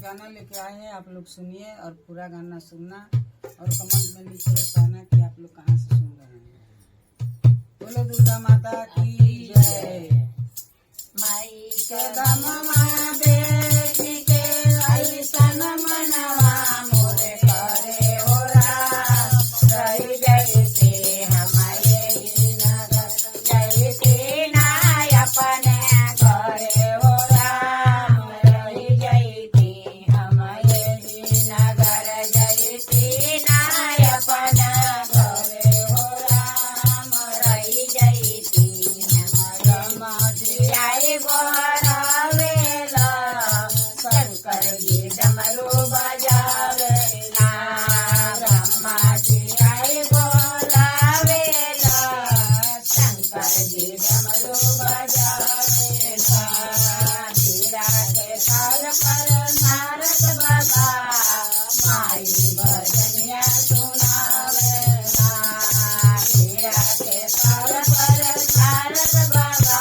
गाना लेके आए हैं, आप लोग सुनिए और पूरा गाना सुनना और कमेंट में लिख के बताना कि आप लोग कहाँ से सुन रहे हैं। बोलो दुर्गा माता की जय। माई के दमवा बेटी के ऐसन मनवा मोरे करे हो राम, रही जैसे हमारे ही नगर जैसे नाय अपने घरे हो राम, रही जैसे हमारे ही नगर जैसे नाय अपने घरे हो राम, रही जैसे हमारे आई गोरावेला शंकर जी डमरू बजावेला, ब्रह्मा जी आई गोरावेला शंकर जी डमरू बजावेला, हीरा के साल पर नारद बाबा माई भजनिया सुनावेला, हीरा के साल पर नारद बाबा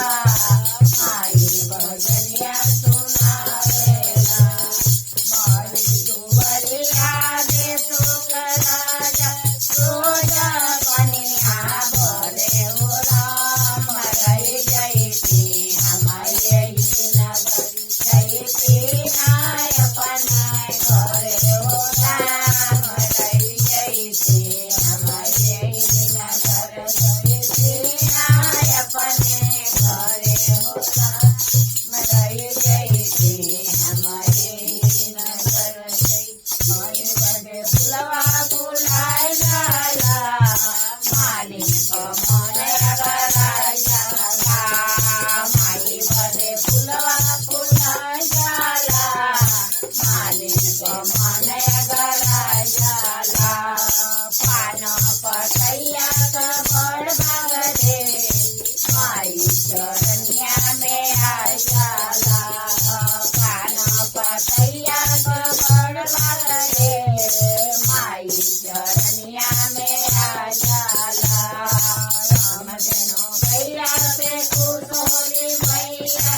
माई भजनिया सुनावेला, माई दुबरिया दे सुख राजा सोजा कन्या भरे हो राम, रही जैसे हमारे ही नगर जैसे नाय अपने घरे हो राम, रही जैसे हमारे ही नगर जैसे नाय अपने घरे हो राम, रही जैसे हमारे ही नगर माई बड़े फुलवा फुलाए जाला, मालिन को मन अगराए जाला, माई बड़े फुलवा फुलाए जाला, मालिन को मन अगराए जाला, पान पतैया का बड़ भगरे माई चरनिया में आ जाला, पान पतैया का बड़ भगरे माई चरनिया में आ जाला, राम देनो गैया से खुश होली मैया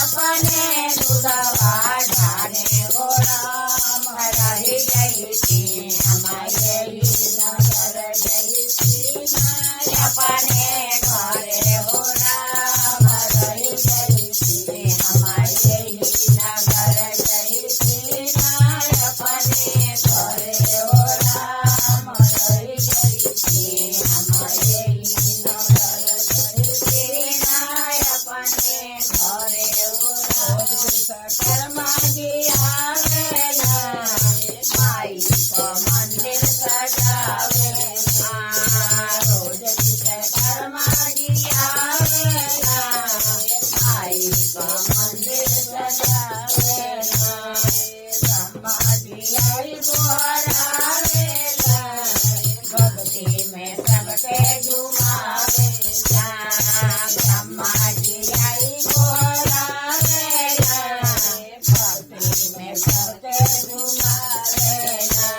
अपने दूधवा ढारे हो राम, रही जैसे हमारे ही नगर जैसे नाय अपने घरे हो राम, रही जैसे हमारे ही नगर जैसे नाय अपने घरे हो राम, रही जैसे हमारे ही नगर जैसे नाय अपने घरे हो राम, कर्मा जी आवेला माई को मंदिर सजावेला, रोज कर्मा जी आवेला माई को मंदिर सजावेला, ब्रह्मा जी आई गोरावेला भक्ति में सबके झुमावेला, ब्रह्मा जी आई गोरावेला भक्ति में सबके झुमावेला,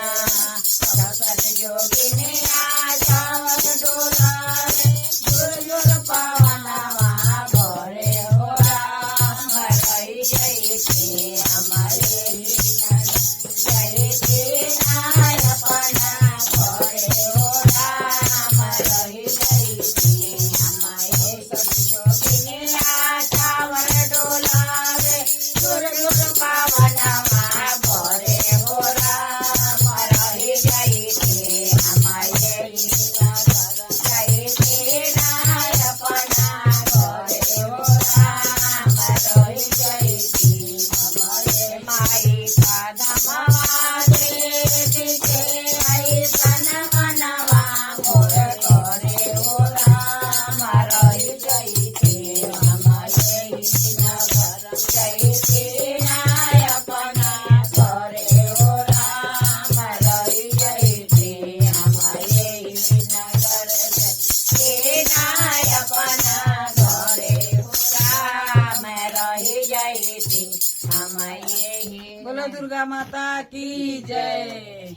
सकल जोगिनी आजावत डोलावे झुरझुर पवनवा भरे हो राम, रही जैसे हमारे ही नगर जैसे नाय अपना घरे हो राम, रही जैसे हमारे सब जोगिनी आजावत डोलावे झुरझुर पवनवा भरे हो राम, रही जैसे हमारे ही नगर जैसे नाय अपना घरे हो राम, रही जैसे हमारे माई का धमवा बेटी के ऐसन मनवा मोर करे हो राम, रही जैसे हमारे ही नगर जैसे नाय अपना घरे हो राम, रही जैसे हमारे ही नगर जैसे नाय अपना घरे हो राम, रही जैसे हमारे ही बोलो दुर्गा माता की जय।